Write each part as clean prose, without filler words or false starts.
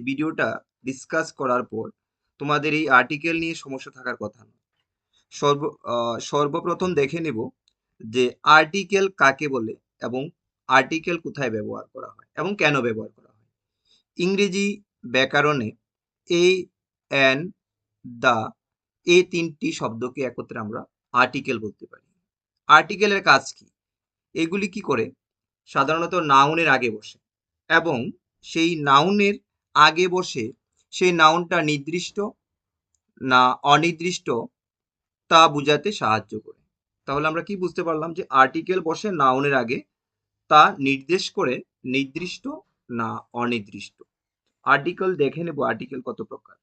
ভিডিওটা ডিসকাস করার পর তোমাদের এই আর্টিকেল নিয়ে সমস্যা থাকার কথা না। সর্বপ্রথম দেখে নেব যে আর্টিকেল কাকে বলে এবং আর্টিকেল কোথায় ব্যবহার করা হয় এবং কেন ব্যবহার করা হয়। ইংরেজি ব্যাকরণে এ, অ্যান, দা এই তিনটি শব্দকে একত্রে আমরা আর্টিকেল বলতে পারি। আর্টিকেলের কাজ কি? এগুলি কি করে? সাধারণত নাউনের আগে বসে এবং সেই নাউনের আগে বসে সেই নাউনটা নির্দিষ্ট না অনির্দিষ্ট তা বোঝাতে সাহায্য করে। তাহলে আমরা কি বুঝতে পারলাম যে আর্টিকেল বসে নাউনের আগে, তা নির্দেশ করে নির্দিষ্ট না অনির্দিষ্ট। আর্টিকেল দেখে নেব আর্টিকেল কত প্রকার।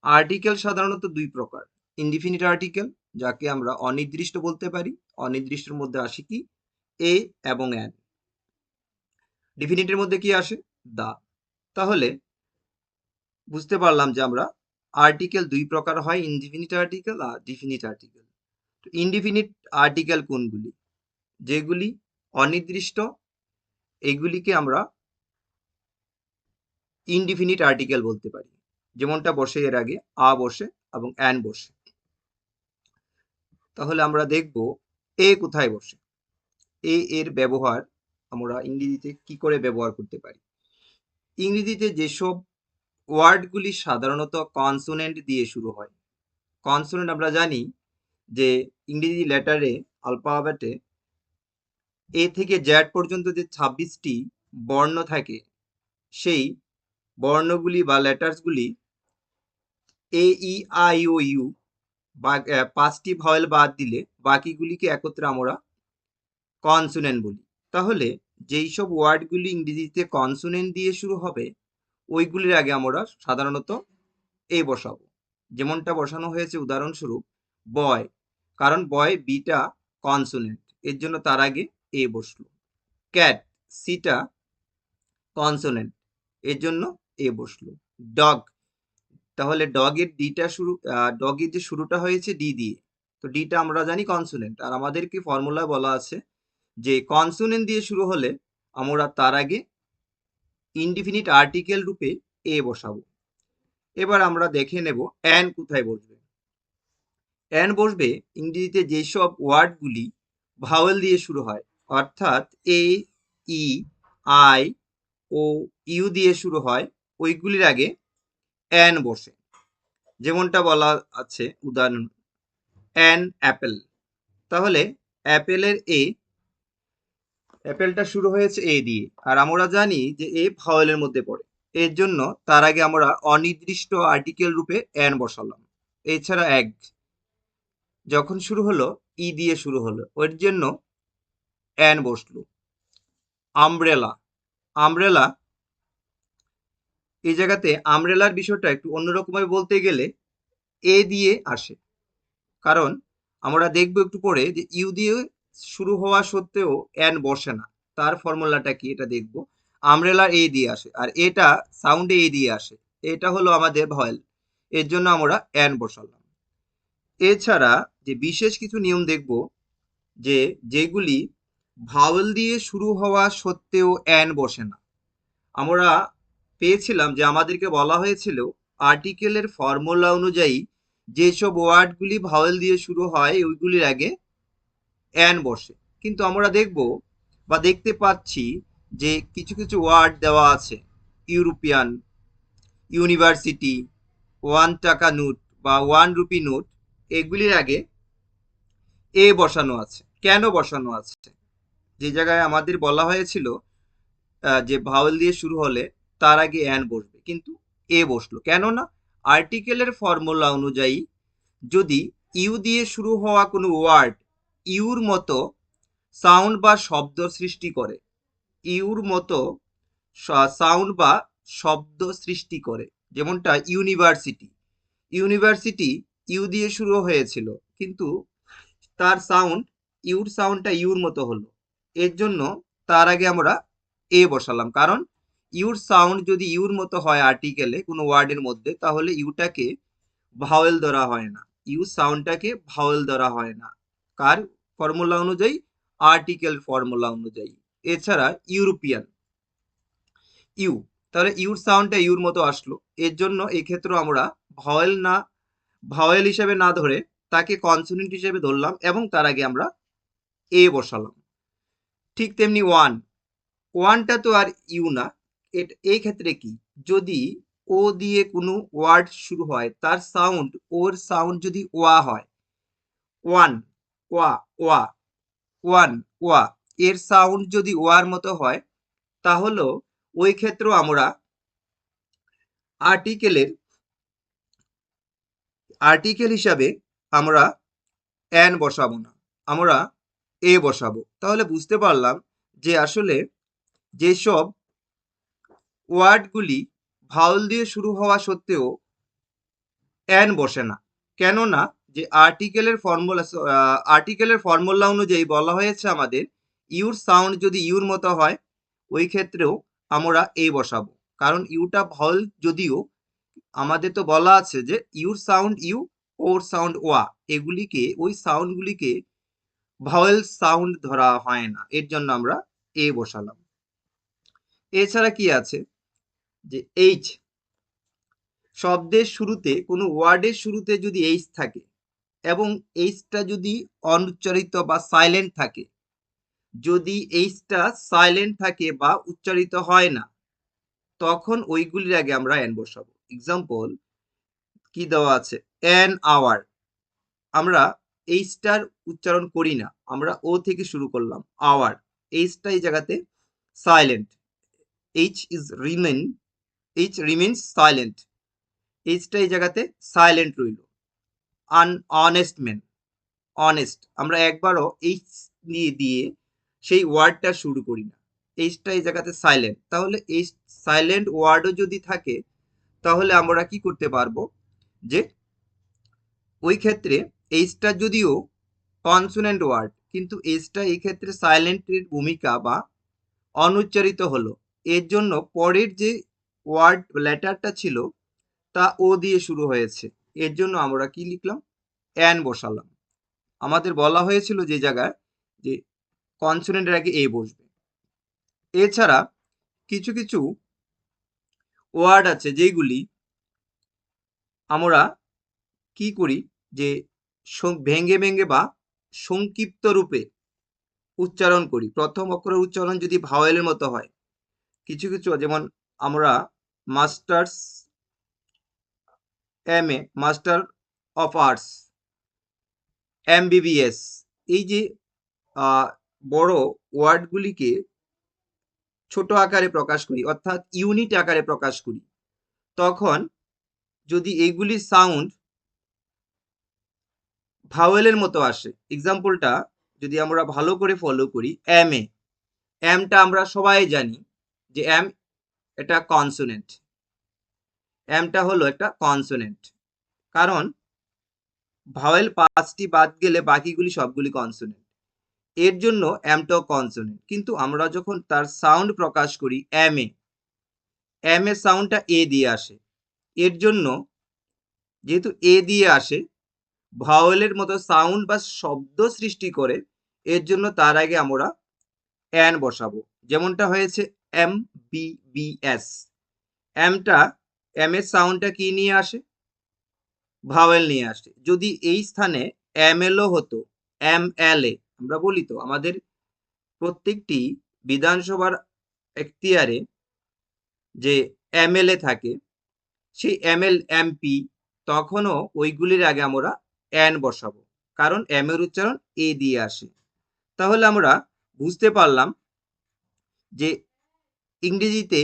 আর্টিকেল সাধারণত দুই প্রকার। ইনডিফিনিট আর্টিকেল, যাকে আমরা অনির্দিষ্ট বলতে পারি। অনির্দিষ্টের মধ্যে আসে কি? এ এবং অ্যান। ডিফিনিটের মধ্যে কি আসে? দা। তাহলে বুঝতে পারলাম যে আমরা আর্টিকেল দুই প্রকার হয়, ইনডিফিনিট আর্টিকেল আর ডিফিনিট আর্টিকেল। তো ইনডিফিনিট আর্টিকেল কোনগুলি? যেগুলি অনির্দিষ্ট, এগুলিকে আমরা ইনডিফিনিট আর্টিকেল বলতে পারি। যেমনটা বসে এর আগে আ বসে এবং অ্যান বসে। তাহলে আমরা দেখব এ কোথায় বসে। এ এর ব্যবহার আমরা ইংরেজিতে কি করে ব্যবহার করতে পারি। ইংরেজিতে যেসব ওয়ার্ডগুলি সাধারণত কনসোনেন্ট দিয়ে শুরু হয়। কনসোনেন্ট আমরা জানি যে ইংরেজি লেটারে আলফাবেটে এ থেকে জেড পর্যন্ত যে 26টি বর্ণ থাকে, সেই বর্ণগুলি বা লেটার্সগুলি এ, ই, আই, ও, ইউ বা 5টি ভাওয়েল বাদ দিলে বাকিগুলিকে একত্রে আমরা কনসোনেন্ট বলি। তাহলে যেই সব ওয়ার্ডগুলি ইংরেজিতে কনসোনেন্ট দিয়ে শুরু হবে, ওইগুলির আগে আমরা সাধারণত এ বসাবো। যেমনটা বসানো হয়েছে উদাহরণস্বরূপ বয়, কারণ বয় বিটা কনসোনেন্ট, এর জন্য তার আগে এ বসলো। ক্যাট, সিটা কনসোনেন্ট, এর জন্য এ বসলো। ডগ, তাহলে ডগের ডিটা শুরু, ডগের যে শুরুটা হয়েছে ডি দিয়ে, তো ডিটা আমরা জানি কনসোনেন্ট, আর আমাদেরকে ফর্মুলা বলা আছে যে কনসোনেন্ট দিয়ে শুরু হলে আমরা তার আগে ইনডিফিনিট আর্টিকেল রূপে এ বসাবো। এবার আমরা দেখে নেব অ্যান কোথায় বসবে। অ্যান বসবে ইংরেজিতে যেসব ওয়ার্ডগুলি ভাওয়েল দিয়ে শুরু হয়, অর্থাৎ এ, ই, আই, ও, ইউ দিয়ে শুরু হয়, ওইগুলির আগে অ্যান বসে। যেমনটা বলা আছে উদাহরণ, অ্যান অ্যাপেল। তাহলে অ্যাপেলের এ, অ্যাপেলটা শুরু হয়েছে এ দিয়ে, আর আমরা জানি যে এ ভাওয়েলের মধ্যে পড়ে, এর জন্য তার আগে আমরা অনির্দিষ্ট আর্টিকেল রূপে অ্যান বসালাম। এছাড়া এগ যখন শুরু হলো ই দিয়ে শুরু হলো, ওর জন্য অ্যান বসলো। আমব্রেলা, আমব্রেলা, এই জায়গাতে আমব্রেলার বিষয়টা একটু অন্যরকমভাবে বলতে গেলে এ দিয়ে আসে, কারণ আমরা দেখবো একটু পরে যে ইউ দিয়ে শুরু হওয়া সত্ত্বেও অ্যান বসে না। তার ফর্মুলাটা কি এটা দেখবো। আমব্রেলা এ দিয়ে আসে, আর এটা সাউন্ডে এ দিয়ে আসে, এটা হলো আমাদের ভয়েল, এর জন্য আমরা অ্যান বসালাম। এছাড়া যে বিশেষ কিছু নিয়ম দেখব, যে যেগুলি ভাওয়েল দিয়ে শুরু হওয়া সত্ত্বেও অ্যান বসে না। আমরা পেয়েছিলাম যে আমাদেরকে বলা হয়েছিল আর্টিকেলের ফর্মুলা অনুযায়ী যেসব ওয়ার্ডগুলি ভাওয়েল দিয়ে শুরু হয় ওইগুলির আগে অ্যান বসে। কিন্তু আমরা দেখব বা দেখতে পাচ্ছি যে কিছু কিছু ওয়ার্ড দেওয়া আছে, ইউরোপিয়ান, ইউনিভার্সিটি, 1 টাকা নোট বা 1 রুপি নোট, এগুলির আগে এ বসানো আছে। কেন বসানো আছে? যে জায়গায় আমাদের বলা হয়েছিল যে ভাওয়েল দিয়ে শুরু হলে তার আগে অ্যান বসবে, কিন্তু এ বসলো কেননা আর্টিকেলের ফর্মুলা অনুযায়ী যদি ইউ দিয়ে শুরু হওয়া কোনো ওয়ার্ড ইউর মতো সাউন্ড বা শব্দ সৃষ্টি করে, ইউর মতো সাউন্ড বা শব্দ সৃষ্টি করে, যেমনটা ইউনিভার্সিটি, ইউনিভার্সিটি ইউ দিয়ে শুরু হয়েছিল, কিন্তু তার সাউন্ড, ইউর সাউন্ডটা ইউর মতো হলো, এর জন্য তার আগে আমরা এ বসালাম। কারণ ইউর সাউন্ড যদি ইউর মতো হয় আর্টিকেলে কোনো ওয়ার্ডের মধ্যে, তাহলে ইউটাকে ভাওয়েল ধরা হয় না, ইউ সাউন্ডটাকে ভাওয়েল ধরা হয় না। কার ফর্মুলা অনুযায়ী? আর্টিকেল ফর্মুলা অনুযায়ী। এছাড়া ইউরোপিয়ান, ইউ, তাহলে ইউর সাউন্ডটা ইউর মতো আসলো। এর জন্য এই ক্ষেত্রে আমরা ভাওয়েল হিসেবে না ধরে তাকে কনসোনেন্ট হিসেবে ধরলাম এবং তার আগে আমরা এ বসালাম। ঠিক তেমনি ওয়ানটা তো আর ইউ না। এই ক্ষেত্রে কি, যদি ও দিয়ে কোনো ওয়ার্ড শুরু হয়, তার ওর সাউন্ড যদি ওয়া হয়, ওয়ান, ওয়া, ওয়া, ওয়ান, ওয়া, এর সাউন্ড যদি ওয়ার মতো হয়, তাহলে ওই ক্ষেত্রেও আমরা আর্টিকেল হিসাবে আমরা অ্যান বসাবো না, আমরা এ বসাবো। তাহলে বুঝতে পারলাম যে আসলে যেসব ওয়ার্ডগুলি ভাওয়েল দিয়ে শুরু হওয়া সত্ত্বেও অ্যান বসে না, কেননা যে আর্টিকেলের ফর্মুলা অনুযায়ী বলা হয়েছে আমাদের ইউর সাউন্ড যদি ইউর মতো হয়, ওই ক্ষেত্রেও আমরা এ বসাবো। কারণ ইউটা ভাওয়েল যদিও, আমাদের তো বলা আছে যে your sound U, or sound ওয়া, ওই সাউন্ডগুলিকে ভাওয়েল সাউন্ড ধরা হয় না, এর জন্য আমরা এ বসালাম। এছাড়া কি আছে, যে এইচ, শব্দের শুরুতে, কোনো ওয়ার্ডের শুরুতে যদি এইচ থাকে এবং এইচটা যদি অনুচ্চারিত বা সাইলেন্ট থাকে, যদি এইচটা সাইলেন্ট থাকে বা উচ্চারিত হয় না, তখন ওইগুলির আগে আমরা এন বসাবো। এক্সাম্পল কি দেওয়া আছে, অ্যান আওয়ার, আমরা এইচটার উচ্চারণ করি না, আমরা ও থেকে শুরু করলাম, আওয়ার, এইচটা এই জায়গাতে silent, H is remain, H remains silent, এইচটা এই জায়গাতে সাইলেন্ট রইল। অনেস্ট ম্যান, অনেস্ট, আমরা একবারও এইচ দিয়ে সেই ওয়ার্ডটা শুরু করি না, এইচটা এই জায়গাতে সাইলেন্ট। তাহলে এই সাইলেন্ট ওয়ার্ডও যদি থাকে, তাহলে আমরা কি করতে পারবো, যে ওই ক্ষেত্রে এইচটা যদিও কনসোনেন্ট ওয়ার্ড, কিন্তু এইচটা এই ক্ষেত্রে সাইলেন্টের ভূমিকা বা অনুচ্চারিত হলো, এর জন্য পরের যে ওয়ার্ড লেটারটা ছিল তা ও দিয়ে শুরু হয়েছে, এর জন্য আমরা কি লিখলাম, অ্যান বসালাম। আমাদের বলা হয়েছিল যে জায়গায় যে কনসোনেন্টের আগে এ বসবে। এছাড়া কিছু কিছু ওয়ার্ড আছে যেগুলি আমরা কি করি, যে ভেঙ্গে ভেঙ্গে বা সংক্ষিপ্ত রূপে উচ্চারণ করি। প্রথম অক্ষরের উচ্চারণ যদি ভাওয়েলের মতো হয়, কিছু কিছু, যেমন আমরা masters, MA, master of arts, MBBS, এই যে বড় ওয়ার্ডগুলিকে ছোট আকারে প্রকাশ করি, অর্থাৎ ইউনিট আকারে প্রকাশ করি, তখন যদি এইগুলির সাউন্ড ভাওয়েলের মতো আসে, এক্সাম্পলটা যদি আমরা ভালো করে ফলো করি, MA, এমটা আমরা সবাই জানি যে এম এটা কনসোনেন্ট, এমটা হলো একটা কনসোনেন্ট, কারণ ভাওয়েল 5টি বাদ গেলে বাকিগুলি সবগুলি কনসোনেন্ট, এর জন্য এমটাও কনসোনেন্ট। কিন্তু আমরা যখন তার সাউন্ড প্রকাশ করি এম এর সাউন্ডটা এ দিয়ে আসে, এর জন্য যেহেতু এ দিয়ে আসে, ভাওয়েলের মতো সাউন্ড বা শব্দ সৃষ্টি করে, এর জন্য তার আগে আমরা অ্যান বসাবো। যেমনটা হয়েছে MBBS, এম এর সাউন্ডটা কি নিয়ে আসে, ভাওয়েল নিয়ে আসে। যদি এই স্থানে MLও হতো, MLA, আমরা বলি তো আমাদের প্রত্যেকটি বিধানসভার এখতিয়ারে যে MLA থাকে, সেই ML MP, তখনও ওইগুলির আগে আমরা অ্যান বসাবো, কারণ এম এর উচ্চারণ এ দিয়ে আসে। তাহলে আমরা বুঝতে পারলাম যে ইংরেজিতে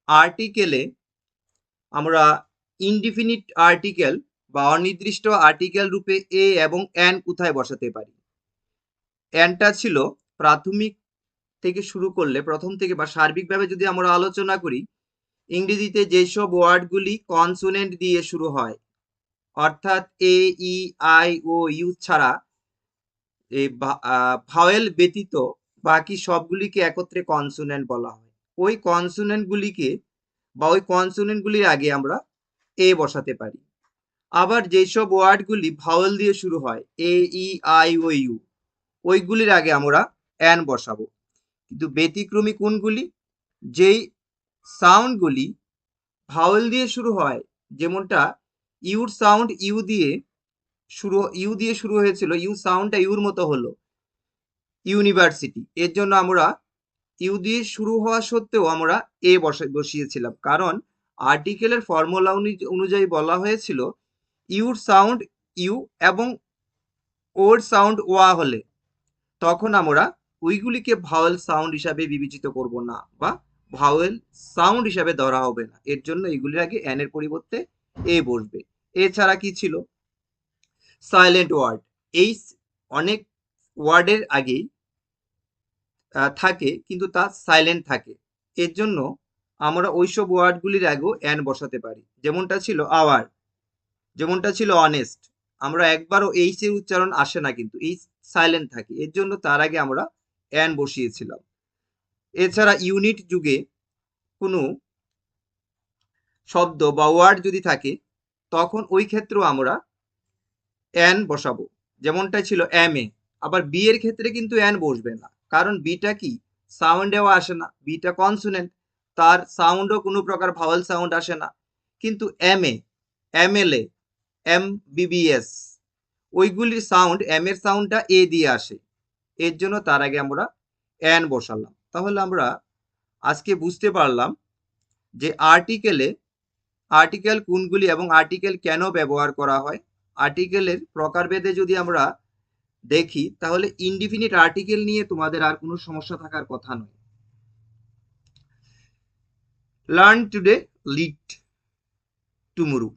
আর্টিকেলে আমরা ইনডিফিনিট আর্টিকেল বা অনির্দিষ্ট আর্টিকেল রূপে এ এবং অ্যান কোথায় বসাতে পারি। অ্যানটা ছিল প্রাথমিক থেকে শুরু করলে, প্রথম থেকে বা সার্বিকভাবে যদি আমরা আলোচনা করি, ইংরেজিতে যেসব ওয়ার্ডগুলি কনসোনেন্ট দিয়ে শুরু হয়, অর্থাৎ এ, ই, আই, ও, ইউ ছাড়া, এই ভাওয়েল ব্যতীত বাকি সবগুলিকে একত্রে কনসোনেন্ট বলা হয়। ওই কনসোনেন্টগুলির আগে আমরা এ বসাতে পারি। আবার যেসব ওয়ার্ডগুলি ভাওয়েল দিয়ে শুরু হয়, এ, ই, আই, ও, ইউ, ওইগুলির আগে আমরা অ্যান বসাবো। কিন্তু ব্যতিক্রমী কোনগুলি, যেই সাউন্ডগুলি ভাওয়েল দিয়ে শুরু হয়, যেমনটা ইউর সাউন্ড ইউ দিয়ে শুরু হয়েছিল, ইউ সাউন্ডটা ইউর মতো হলো, ইউনিভার্সিটি। এর জন্য আমরা ইউ দিয়ে শুরু হওয়া সত্ত্বেও আমরা বসিয়েছিলাম, কারণ আর্টিকেলের ফর্মুলা অনুযায়ী বলা হয়েছিল ইউর সাউন্ড ইউ এবং ওর সাউন্ড ওয়া হলে তখন আমরা ওইগুলিকে ভাওয়েল সাউন্ড হিসাবে বিবেচিত করব না, বা ভাওয়েল সাউন্ড হিসাবে ধরা হবে না। এর জন্য এগুলির আগে এন এর পরিবর্তে এ বসবে। এছাড়া কি ছিল? Silent word. এই অনেক ওয়ার্ডের আগেই থাকে, কিন্তু তা সাইলেন্ট থাকে। এর জন্য আমরা ওইসব ওয়ার্ডগুলির আগেও এন বসাতে পারি, যেমনটা ছিল আওয়ার, যেমনটা ছিল অনেস্ট। আমরা একবারও এইচ এর উচ্চারণ আসে না, কিন্তু এই সাইলেন্ট থাকে, এর জন্য তার আগে আমরা এন বসিয়েছিলাম। এছাড়া ইউনিট যুগে কোনো শব্দ বা ওয়ার্ড যদি থাকে তখন ওই ক্ষেত্রেও আমরা এন বসাবো, যেমনটা ছিল এম এ। আবার বি এর ক্ষেত্রে কিন্তু এন বসবে না, কারণ বিটা কি সাউন্ডেও আসে না, বিটা কনসোনেন্ট, তার সাউন্ডও কোনো প্রকার ভাওয়েল সাউন্ড আসে না। কিন্তু M A, M L A, M BBS, ওইগুলির sound, M এর সাউন্ডটা এ দিয়ে আসে, এর জন্য তার আগে আমরা এন বসালাম। তাহলে আমরা আজকে বুঝতে পারলাম যে আর্টিকেল কোনগুলি এবং আর্টিকেল কেন ব্যবহার করা হয়। আর্টিকেলের প্রকারভেদে যদি আমরা দেখি, তাহলে ইনডিফিনিট আর্টিকেল নিয়ে তোমাদের আর কোনো সমস্যা থাকার কথা নয়। Learn today, lead tomorrow.